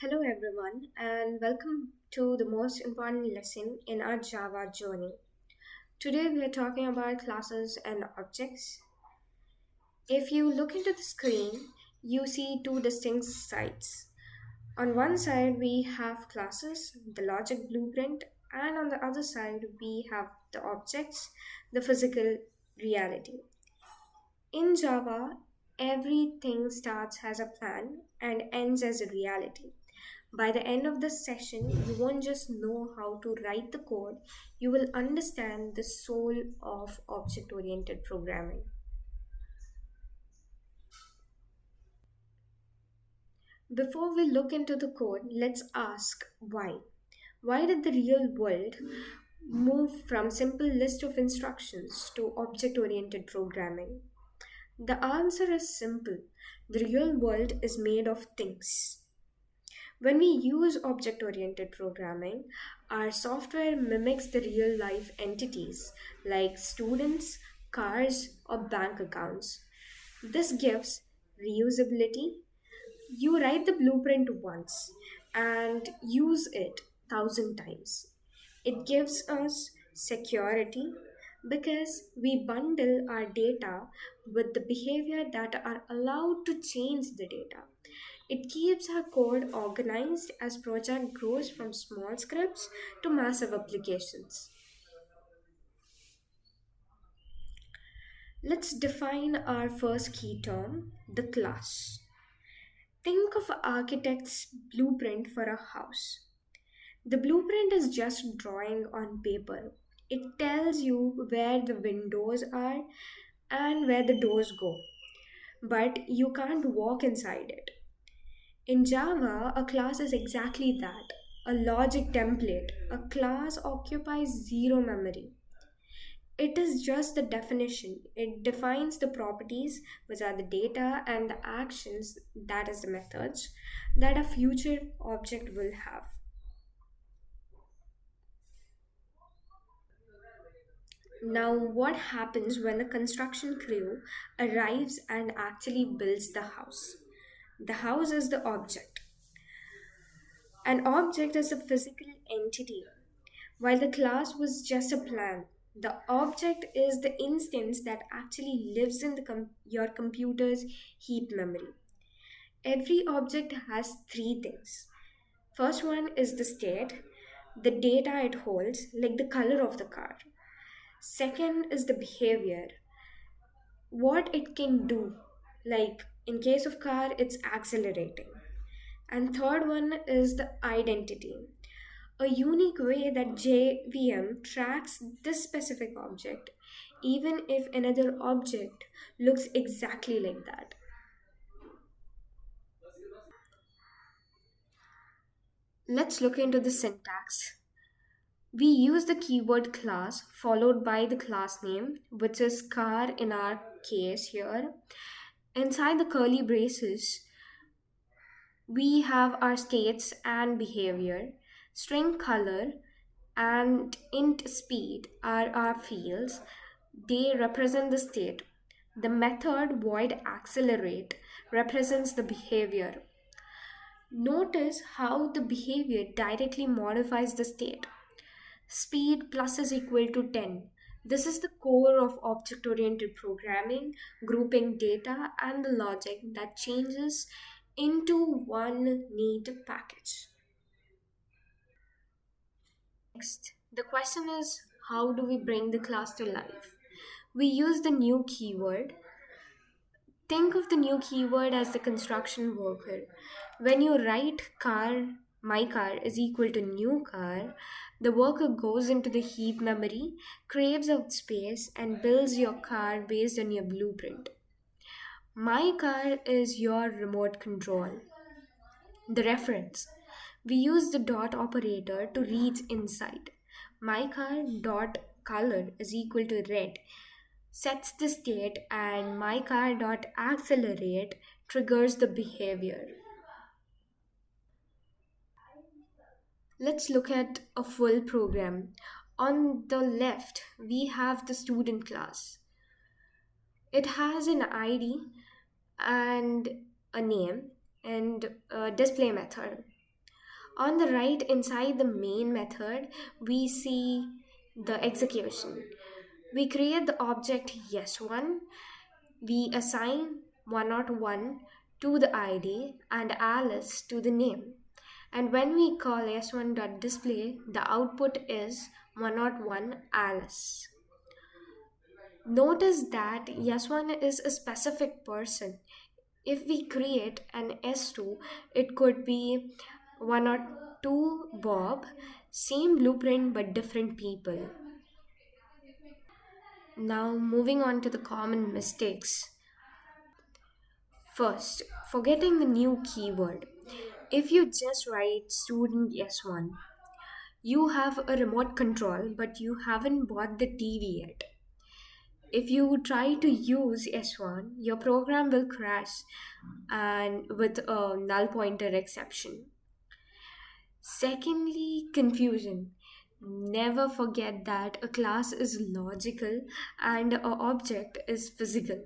Hello, everyone, and welcome to the most important lesson in our Java journey. Today, we are talking about classes and objects. If you look into the screen, you see two distinct sides. On one side, we have classes, the logic blueprint, and on the other side, we have the objects, the physical reality. In Java, everything starts as a plan and ends as a reality. By the end of the session, you won't just know how to write the code, you will understand the soul of object oriented programming. Before we look into the code, let's ask why. Why did the real world move from simple list of instructions to object oriented programming? The answer is simple. The real world is made of things. When we use object oriented programming, our software mimics the real life entities like students, cars, or bank accounts. This gives reusability. You write the blueprint once and use it 1,000 times. It gives us security because we bundle our data with the behavior that are allowed to change the data. It keeps our code organized as project grows from small scripts to massive applications. Let's define our first key term, the class. Think of an architect's blueprint for a house. The blueprint is just drawing on paper. It tells you where the windows are and where the doors go, but you can't walk inside it. In Java, a class is exactly that, a logic template. A class occupies zero memory. It is just the definition. It defines the properties, which are the data, and the actions, that is the methods, that a future object will have. Now, what happens when the construction crew arrives and actually builds the house? The house is the object. An object is a physical entity, while the class was just a plan. The object is the instance that actually lives in your computer's heap memory. Every object has three things. First one is the state, the data it holds, like the color of the car. Second is the behavior, what it can do, like in case of car, it's accelerating. And third one is the identity, a unique way that JVM tracks this specific object, even if another object looks exactly like that. Let's look into the syntax. We use the keyword class followed by the class name, which is car in our case here. Inside the curly braces, we have our states and behavior, string color, and int speed are our fields. They represent the state. The method void accelerate represents the behavior. Notice how the behavior directly modifies the state. Speed plus is equal to 10. This is the core of object oriented programming, grouping data and the logic that changes into one neat package. Next, the question is, how do we bring the class to life? We use the new keyword. Think of the new keyword as the construction worker. When you write car, my car is equal to new car, the worker goes into the heap memory, craves out space, and builds your car based on your blueprint. My car is your remote control. The reference. We use the dot operator to reach inside. My car dot color is equal to red sets the state, and my car dot accelerate triggers the behavior. Let's look at a full program. On the left, we have the student class. It has an ID and a name and a display method. On the right inside the main method, we see the execution. We create the object yes1, we assign 101 to the ID and Alice to the name. And when we call s1.display, the output is 101 Alice. Notice that S1 is a specific person. If we create an S2, it could be 102 Bob, same blueprint but different people. Now, moving on to the common mistakes. First, forgetting the new keyword. If you just write student S1, you have a remote control but you haven't bought the TV yet. If you try to use S1, your program will crash and with a null pointer exception. Secondly, confusion. Never forget that a class is logical and an object is physical.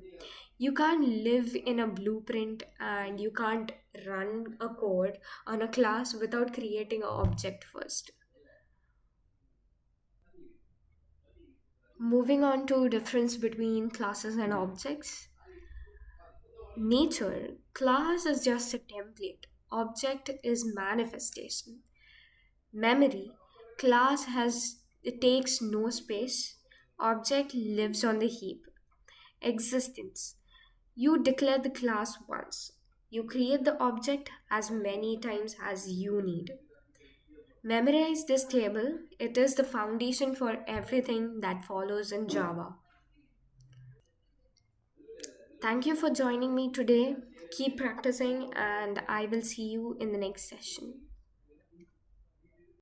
You can't live in a blueprint and you can't run a code on a class without creating an object first. Moving on to difference between classes and objects. Nature, class is just a template. Object is manifestation. Memory, class has it takes no space. Object lives on the heap. Existence, you declare the class once. You create the object as many times as you need. Memorize this table. It is the foundation for everything that follows in Java. Thank you for joining me today. Keep practicing, and I will see you in the next session.